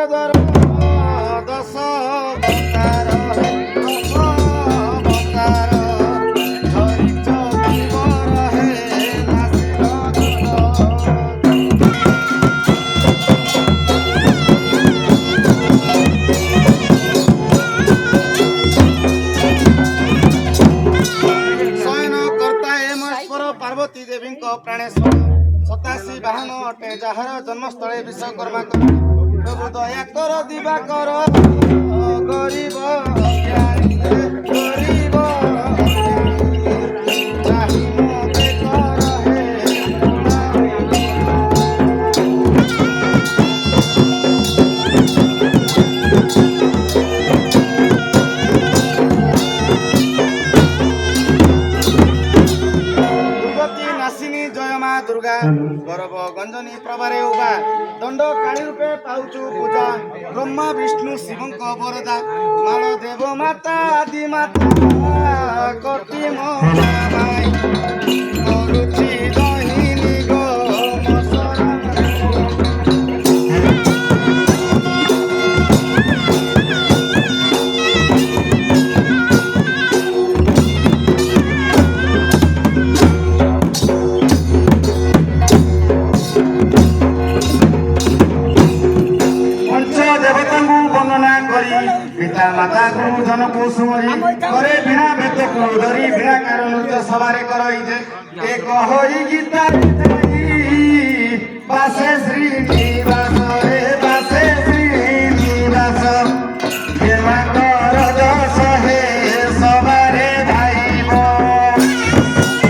ବେଦର ଦଶ ଅବତାର ଦଶ ଅବତାର ଧରିଛ ଜୀବର ହେ ନାସିର ଶୟନ କର୍ତ୍ତା ଏ ମହେଶ୍ୱର ପାର୍ବତୀ ଦେବୀଙ୍କ ପ୍ରାଣେଶ୍ୱର ସତାଶୀ ବାହନ ଅଟେ ଯାହାର ଜନ୍ମସ୍ଥଳେ ବିଶ୍ୱକର୍ମା ପ୍ରଭୁ ଦୟା କର ଦିବା କର ଗରିବ ଜ୍ଞାନୀ ଗରିବ ଚାହିଁ ମତେ କର ହେ ଦୁର୍ଗତି ନାସିନୀ ଜୟ ମା ଦୁର୍ଗା ଗରବ ଗଞ୍ଜନୀ ପ୍ରଭାରେ ଉଭା ଦଣ୍ଡ କାଳୀ ରୂପେ ପାଉଛୁ ପୂଜା ବ୍ରହ୍ମା ବିଷ୍ଣୁ ଶିବଙ୍କ ବରଦା ମାଳ ଦେବ ମାତା ଆଦି ମାତା କଟି ମାଇ ମରୁଚି ଦହିନି ଗୋ ମସରା ଦେବତାଙ୍କୁ ବର୍ଣ୍ଣନା କରି ପିତା ମାତା ଗୁରୁଜନକୁ ସୁମରି କରେ ବିଣା ବେଦକୁ ଧରି ବିଣାକାର ନୃତ୍ୟ ସଭାରେ କରଇ ଯେ ଏକ ହୋଇ ଗୀତା